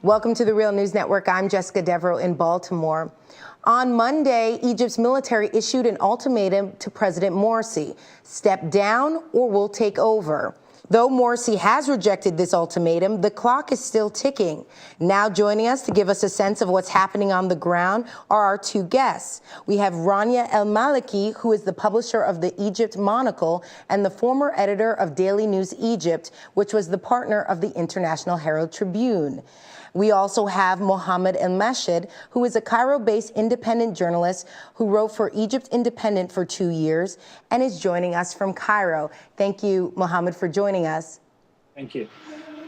Welcome to the Real News Network. I'm Jessica Devereaux in Baltimore. On Monday, Egypt's military issued an ultimatum to President Morsi: step down or we'll take over. Though Morsi has rejected this ultimatum, the clock is still ticking. Now joining us to give us a sense of what's happening on the ground are our two guests. We have Rania Al Malky, who is the publisher of the Egypt Monacle and the former editor of Daily News Egypt, which was the partner of the International Herald Tribune. We also have Mohamed ElMeshad, who is a Cairo-based independent journalist who wrote for Egypt Independent for 2 years and is joining us from Cairo. Thank you, Mohamed, for joining us. Thank you.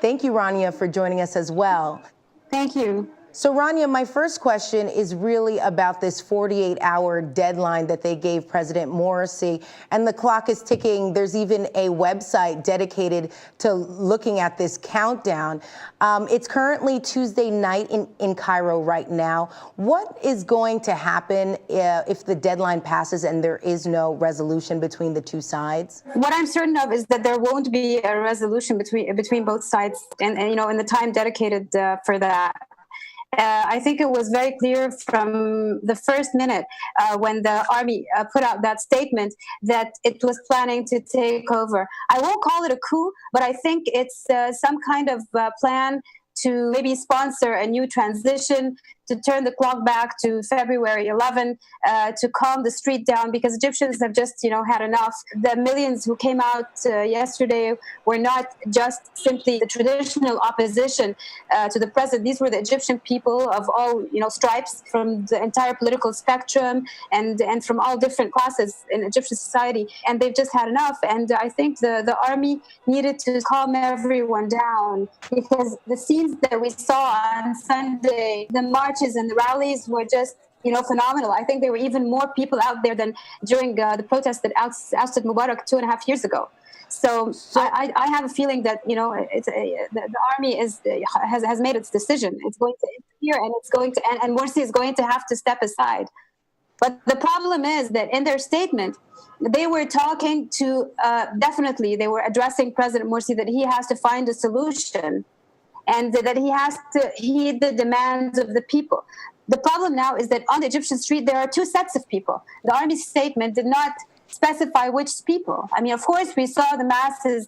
Thank you, Rania, for joining us as well. Thank you. So, Rania, my first question is really about this 48-hour deadline that they gave President Morsi, and the clock is ticking. There's even a website dedicated to looking at this countdown. It's currently Tuesday night in Cairo right now. What is going to happen if the deadline passes and there is no resolution between the two sides? What I'm certain of is that there won't be a resolution between both sides, and in the time dedicated for that. I think it was very clear from the first minute when the army put out that statement that it was planning to take over. I won't call it a coup, but I think it's some kind of plan to maybe sponsor a new transition, to turn the clock back to February 11, to calm the street down, because Egyptians have just, had enough. The millions who came out yesterday were not just simply the traditional opposition to the president. These were the Egyptian people of all, stripes, from the entire political spectrum and from all different classes in Egyptian society. And they've just had enough. And I think the army needed to calm everyone down, because the scenes that we saw on Sunday, the marches and the rallies, were just phenomenal. I think there were even more people out there than during the protest that ousted Mubarak 2.5 years ago. So I have a feeling that the army has made its decision. It's going to interfere, and it's going to and Morsi is going to have to step aside. But the problem is that in their statement, they were talking to definitely they were addressing President Morsi that he has to find a solution, and that he has to heed the demands of the people. The problem now is that on the Egyptian street, there are two sets of people. The army statement did not specify which people. I mean, of course, we saw the masses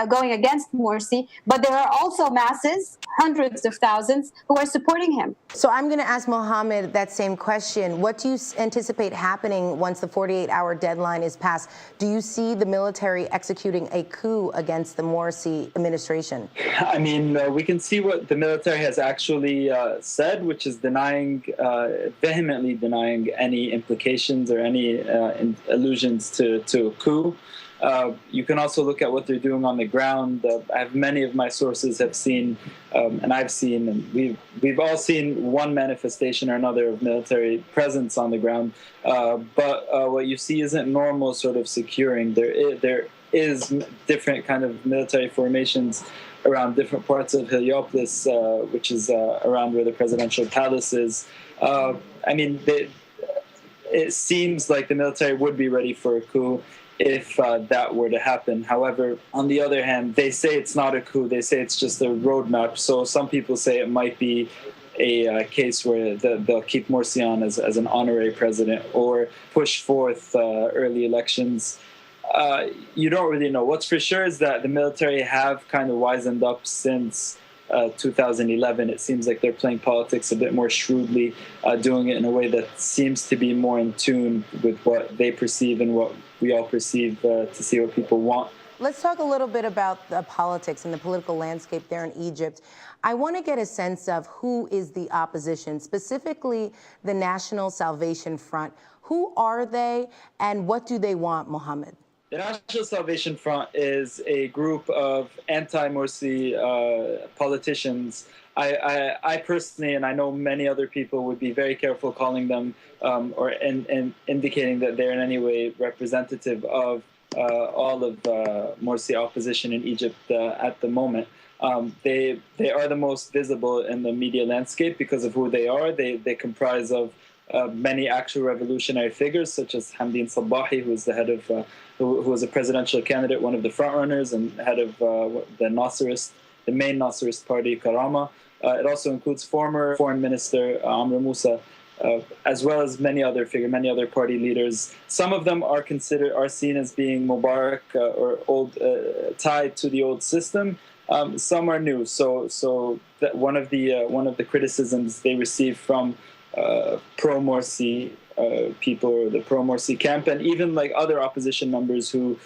going against Morsi, but there are also masses, hundreds of thousands, who are supporting him. So I'm going to ask Mohamed that same question. What do you anticipate happening once the 48-hour deadline is passed? Do you see the military executing a coup against the Morsi administration? I mean, we can see what the military has actually said, which is vehemently denying any implications or any allusions to a coup. You can also look at what they're doing on the ground. Many of my sources have seen, and I've seen, and we've all seen one manifestation or another of military presence on the ground. But what you see isn't normal sort of securing. There is different kind of military formations around different parts of Heliopolis, which is around where the presidential palace is. It seems like the military would be ready for a coup if that were to happen. However, on the other hand, they say it's not a coup. They say it's just a roadmap. So some people say it might be a case where they'll keep Morsi on as an honorary president or push forth early elections. You don't really know. What's for sure is that the military have kind of wisened up since 2011. It seems like they're playing politics a bit more shrewdly, doing it in a way that seems to be more in tune with what they perceive and what we all perceive to see what people want. Let's talk a little bit about the politics and the political landscape there in Egypt. I want to get a sense of who is the opposition, specifically the National Salvation Front. Who are they and what do they want, Mohamed? The National Salvation Front is a group of anti-Morsi politicians. I personally, and I know many other people, would be very careful calling them or indicating that they're in any way representative of all of Morsi opposition in Egypt at the moment. They are the most visible in the media landscape because of who they are. They comprise of many actual revolutionary figures, such as Hamdin Sabahi, who is the head of, who was a presidential candidate, one of the frontrunners, and head of the Nasserist the main Nasserist party, Karama. It also includes former Foreign Minister Amr Moussa, as well as many other party leaders. Some of them are seen as being Mubarak or old, tied to the old system. Some are new. So that one of the criticisms they receive from pro-Morsi people, or the pro-Morsi camp, and even like other opposition members who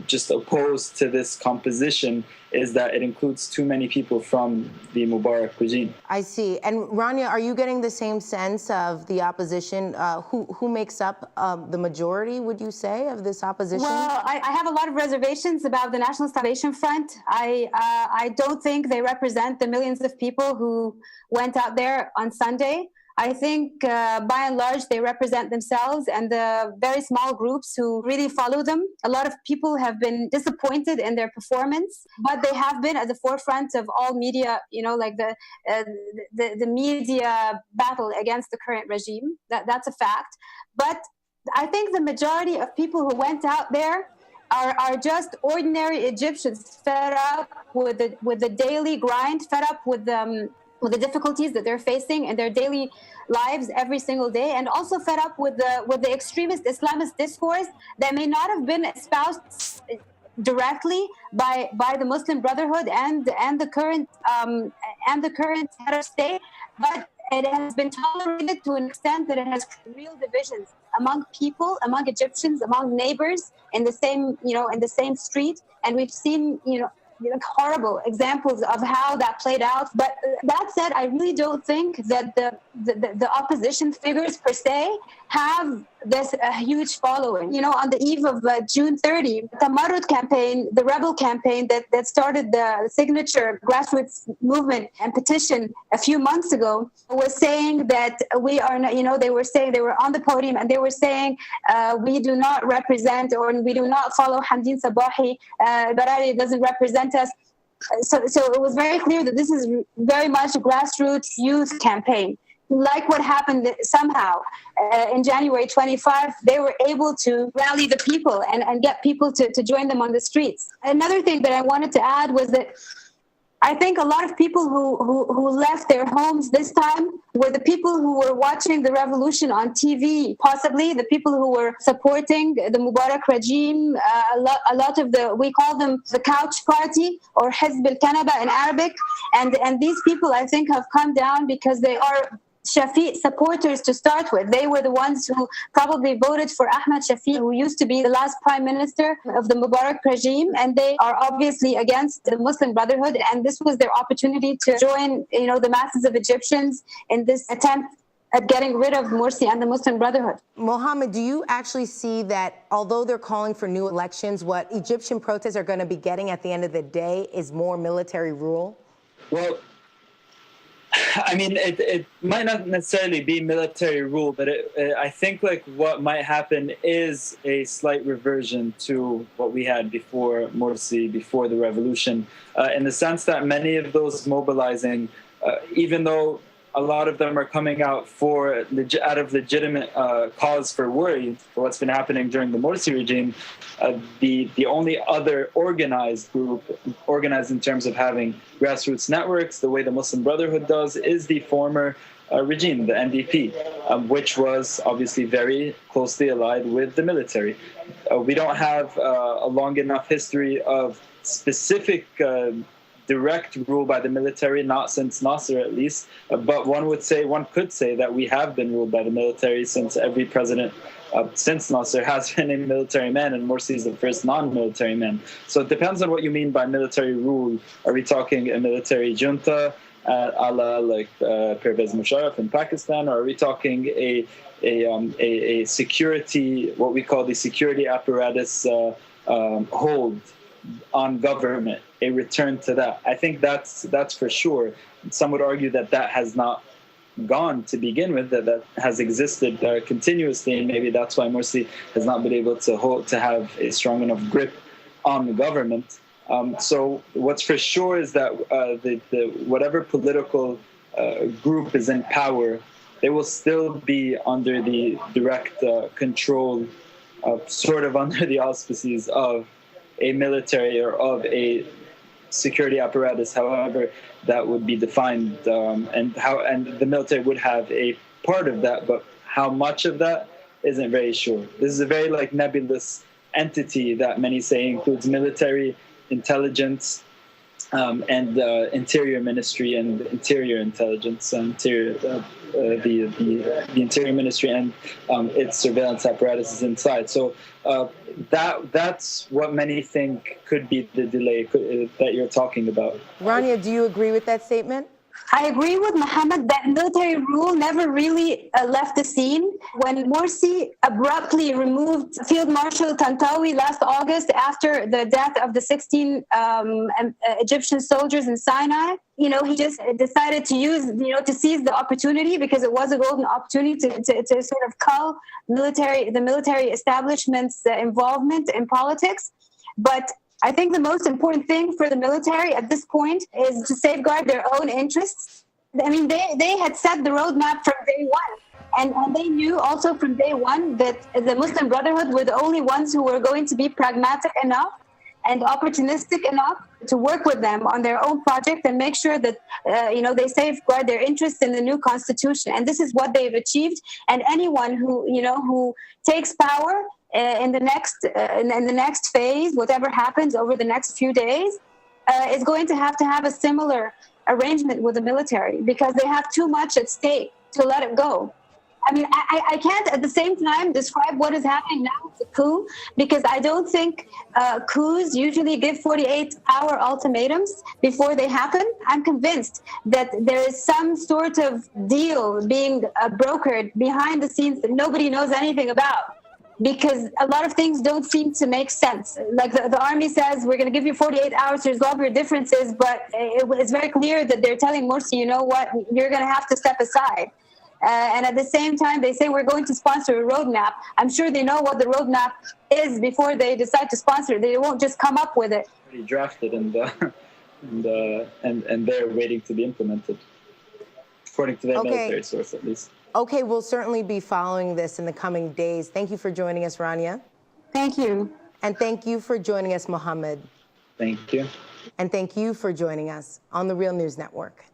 just oppose to this composition, is that it includes too many people from the Mubarak regime. I see. And Rania, are you getting the same sense of the opposition? Who makes up the majority, would you say, of this opposition? Well, I have a lot of reservations about the National Salvation Front. I don't think they represent the millions of people who went out there on Sunday. I think, by and large, they represent themselves and the very small groups who really follow them. A lot of people have been disappointed in their performance, but they have been at the forefront of all media, like the media battle against the current regime. That's a fact. But I think the majority of people who went out there are just ordinary Egyptians, fed up with the daily grind, fed up with the difficulties that they're facing in their daily lives every single day, and also fed up with the extremist Islamist discourse that may not have been espoused directly by the Muslim Brotherhood and the current head of state, but it has been tolerated to an extent that it has real divisions among people, among Egyptians, among neighbors in the same street, and we've seen horrible examples of how that played out. But that said, I really don't think that the opposition figures per se have this huge following. On the eve of June 30, the Tamarrud campaign, the rebel campaign that started the signature grassroots movement and petition a few months ago, was saying that we are not, they were on the podium and they were saying we do not represent, or we do not follow Hamdin Sabahi, Barari doesn't represent us. So it was very clear that this is very much a grassroots youth campaign. Like what happened somehow in January 25, they were able to rally the people and get people to join them on the streets. Another thing that I wanted to add was that I think a lot of people who left their homes this time were the people who were watching the revolution on TV, possibly the people who were supporting the Mubarak regime. A lot of we call them the couch party, or Hizb al-Kanaba in Arabic. And these people, I think, have come down because they are Shafiq supporters to start with. They were the ones who probably voted for Ahmed Shafiq, who used to be the last prime minister of the Mubarak regime, and they are obviously against the Muslim Brotherhood, and this was their opportunity to join, the masses of Egyptians in this attempt at getting rid of Morsi and the Muslim Brotherhood. Mohamed, do you actually see that although they're calling for new elections, what Egyptian protests are going to be getting at the end of the day is more military rule? Well, I mean, it might not necessarily be military rule, but I think like what might happen is a slight reversion to what we had before Morsi, before the revolution, in the sense that many of those mobilizing, even though a lot of them are coming out out of legitimate cause for worry for what's been happening during the Morsi regime, the only other organized group, organized in terms of having grassroots networks, the way the Muslim Brotherhood does, is the former regime, the NDP, which was obviously very closely allied with the military. We don't have a long enough history of specific direct rule by the military, not since Nasser at least, but one could say that we have been ruled by the military since every president since Nasser has been a military man, and Morsi is the first non-military man. So it depends on what you mean by military rule. Are we talking a military junta, a la like Pervez Musharraf in Pakistan, or are we talking a security, what we call the security apparatus hold on government, a return to that? I think that's for sure. Some would argue that has not gone to begin with, that has existed continuously, and maybe that's why Morsi has not been able to have a strong enough grip on the government. So what's for sure is that whatever political group is in power, they will still be under the direct control, sort of under the auspices of a military or of a security apparatus, however that would be defined, and the military would have a part of that, but how much of that isn't very sure. This is a very nebulous entity that many say includes military, intelligence, and Interior Ministry and Interior Intelligence, the Interior Ministry and its surveillance apparatus is inside. So that's what many think could be the delay that you're talking about. Rania, do you agree with that statement? I agree with Mohamed that military rule never really left the scene. When Morsi abruptly removed Field Marshal Tantawi last August after the death of the 16 Egyptian soldiers in Sinai, he just decided to use, to seize the opportunity, because it was a golden opportunity to sort of cull the military establishment's involvement in politics. But I think the most important thing for the military at this point is to safeguard their own interests. I mean, they had set the roadmap from day one. And they knew also from day one that the Muslim Brotherhood were the only ones who were going to be pragmatic enough and opportunistic enough to work with them on their own project and make sure that, they safeguard their interests in the new constitution. And this is what they've achieved. And anyone who takes power in the next phase, whatever happens over the next few days, is going to have a similar arrangement with the military, because they have too much at stake to let it go. I mean, I can't at the same time describe what is happening now as a coup, because I don't think coups usually give 48-hour ultimatums before they happen. I'm convinced that there is some sort of deal being brokered behind the scenes that nobody knows anything about, because a lot of things don't seem to make sense. Like the army says, we're going to give you 48 hours to resolve your differences, but it's very clear that they're telling Morsi, you know what, you're going to have to step aside. And at the same time, they say we're going to sponsor a roadmap. I'm sure they know what the roadmap is before they decide to sponsor it. They won't just come up with it. Already drafted and they're waiting to be implemented, according to their military source at least. Okay, we'll certainly be following this in the coming days. Thank you for joining us, Rania. Thank you. And thank you for joining us, Mohamed. Thank you. And thank you for joining us on the Real News Network.